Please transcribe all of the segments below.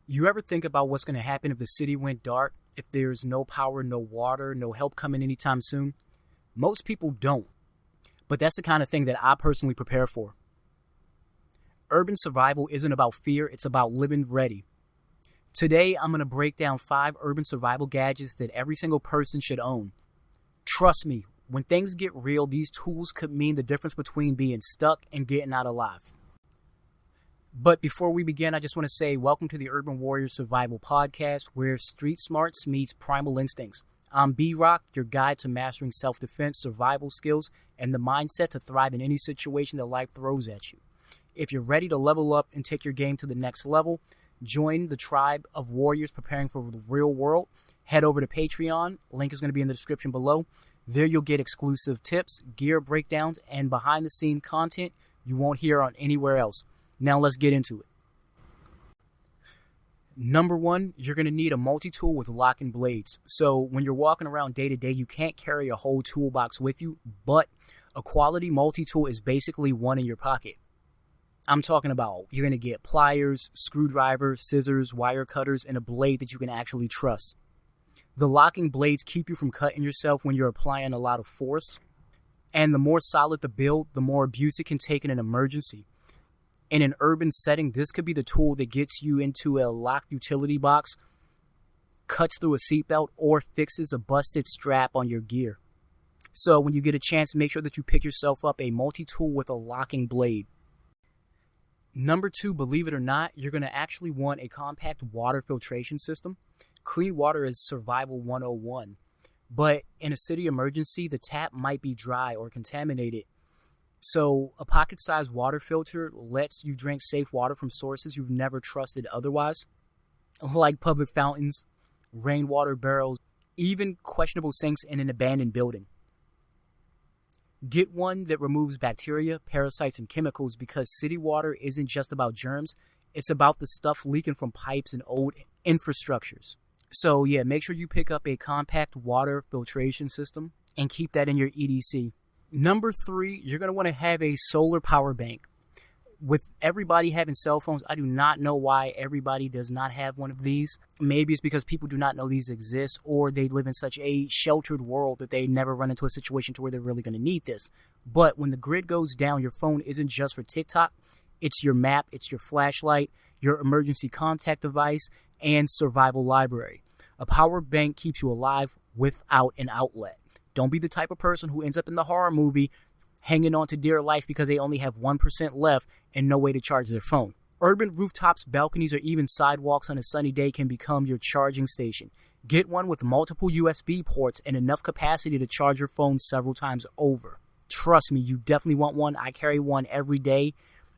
You ever think about what's going to happen if the city went dark, if there's no power, no water, no help coming anytime soon? Most people don't, but that's the kind of thing that I personally prepare for. Urban survival isn't about fear, it's about living ready. Today, I'm going to break down 5 urban survival gadgets that every single person should own. Trust me, when things get real, these tools could mean the difference between being stuck and getting out alive. But before we begin, I just want to say welcome to the Urban Warrior Survival Podcast, where street smarts meets primal instincts. I'm B-Rock, your guide to mastering self-defense, survival skills, and the mindset to thrive in any situation that life throws at you. If you're ready to level up and take your game to the next level, join the tribe of warriors preparing for the real world. Head over to Patreon. Link is going to be in the description below. There you'll get exclusive tips, gear breakdowns, and behind-the-scenes content you won't hear on anywhere else. Now let's get into it. Number 1, you're going to need a multi-tool with locking blades. So when you're walking around day to day, you can't carry a whole toolbox with you, but a quality multi-tool is basically one in your pocket. I'm talking about you're going to get pliers, screwdrivers, scissors, wire cutters, and a blade that you can actually trust. The locking blades keep you from cutting yourself when you're applying a lot of force. And the more solid the build, the more abuse it can take in an emergency. In an urban setting, this could be the tool that gets you into a locked utility box, cuts through a seatbelt, or fixes a busted strap on your gear. So when you get a chance, make sure that you pick yourself up a multi-tool with a locking blade. Number 2, believe it or not, you're going to actually want a compact water filtration system. Clean water is survival 101. But in a city emergency, the tap might be dry or contaminated. So a pocket-sized water filter lets you drink safe water from sources you've never trusted otherwise, like public fountains, rainwater barrels, even questionable sinks in an abandoned building. Get one that removes bacteria, parasites, and chemicals, because city water isn't just about germs, it's about the stuff leaking from pipes and old infrastructures. So yeah, make sure you pick up a compact water filtration system and keep that in your EDC. Number 3, you're going to want to have a solar power bank. With everybody having cell phones, I do not know why everybody does not have one of these. Maybe it's because people do not know these exist, or they live in such a sheltered world that they never run into a situation to where they're really going to need this. But when the grid goes down, your phone isn't just for TikTok. It's your map, it's your flashlight, your emergency contact device, and survival library. A power bank keeps you alive without an outlet. Don't be the type of person who ends up in the horror movie hanging on to dear life because they only have 1% left and no way to charge their phone. Urban rooftops, balconies, or even sidewalks on a sunny day can become your charging station. Get one with multiple USB ports and enough capacity to charge your phone several times over. Trust me, you definitely want one. I carry one every day.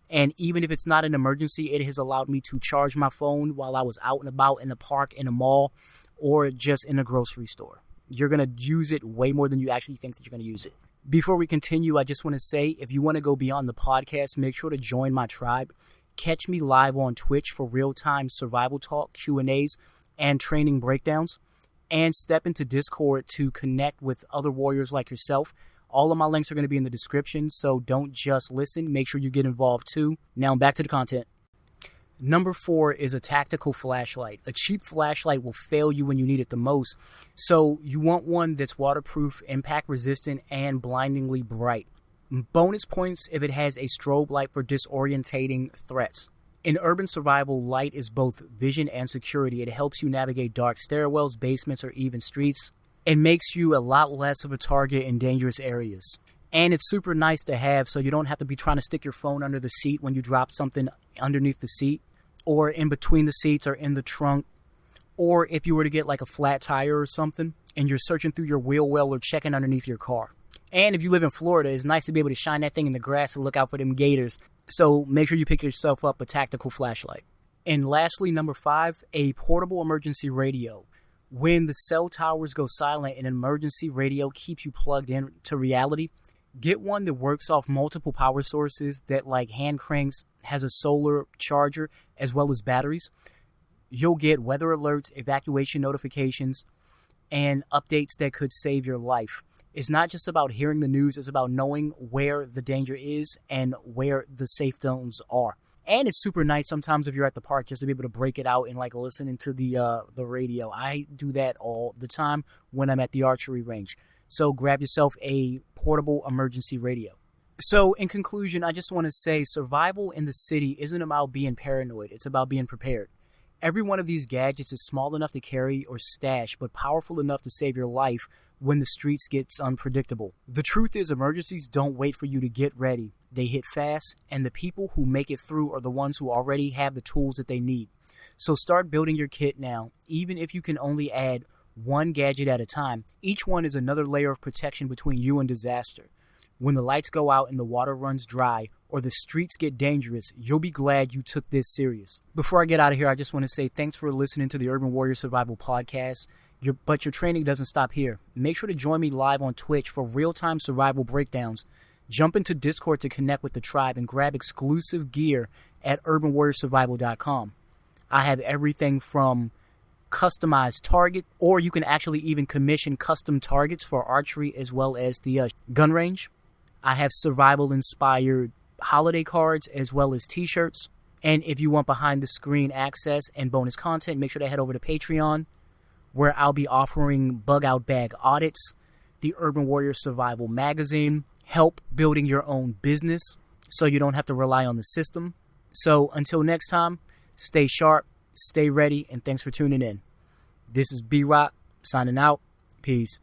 And even if it's not an emergency, it has allowed me to charge my phone while I was out and about in the park, in a mall, or just in a grocery store. You're going to use it way more than you actually think that you're going to use it. Before we continue, I just want to say, if you want to go beyond the podcast, make sure to join my tribe. Catch me live on Twitch for real-time survival talk, Q&As, and training breakdowns. And step into Discord to connect with other warriors like yourself. All of my links are going to be in the description, so don't just listen. Make sure you get involved too. Now back to the content. Number 4 is a tactical flashlight. A cheap flashlight will fail you when you need it the most, so you want one that's waterproof, impact resistant, and blindingly bright. Bonus points if it has a strobe light for disorientating threats. In urban survival, light is both vision and security. It helps you navigate dark stairwells, basements, or even streets. It makes you a lot less of a target in dangerous areas. And it's super nice to have, so you don't have to be trying to stick your phone under the seat when you drop something underneath the seat, or in between the seats, or in the trunk, or if you were to get like a flat tire or something, and you're searching through your wheel well or checking underneath your car. And if you live in Florida, it's nice to be able to shine that thing in the grass and look out for them gators. So make sure you pick yourself up a tactical flashlight. And lastly, number 5, a portable emergency radio. When the cell towers go silent, an emergency radio keeps you plugged in to reality. Get one that works off multiple power sources, that like hand cranks, has a solar charger, as well as batteries. You'll get weather alerts, evacuation notifications, and updates that could save your life. It's not just about hearing the news, it's about knowing where the danger is and where the safe zones are. And it's super nice sometimes if you're at the park just to be able to break it out and like listening to the radio. I do that all the time when I'm at the archery range. So grab yourself a portable emergency radio. So in conclusion, I just want to say survival in the city isn't about being paranoid. It's about being prepared. Every one of these gadgets is small enough to carry or stash, but powerful enough to save your life when the streets gets unpredictable. The truth is, emergencies don't wait for you to get ready. They hit fast, and the people who make it through are the ones who already have the tools that they need. So start building your kit now, even if you can only add one gadget at a time. Each one is another layer of protection between you and disaster. When the lights go out and the water runs dry or the streets get dangerous, you'll be glad you took this serious. Before I get out of here, I just want to say thanks for listening to the Urban Warrior Survival Podcast. But your training doesn't stop here. Make sure to join me live on Twitch for real-time survival breakdowns. Jump into Discord to connect with the tribe and grab exclusive gear at urbanwarriorsurvival.com. I have everything from customized target, or you can actually even commission custom targets for archery as well as the gun range. I have survival-inspired holiday cards as well as t-shirts. And if you want behind-the-screen access and bonus content, make sure to head over to Patreon, where I'll be offering bug-out bag audits, the Urban Warrior Survival Magazine, help building your own business so you don't have to rely on the system. So until next time, stay sharp, stay ready, and thanks for tuning in. This is B-Rock, signing out. Peace.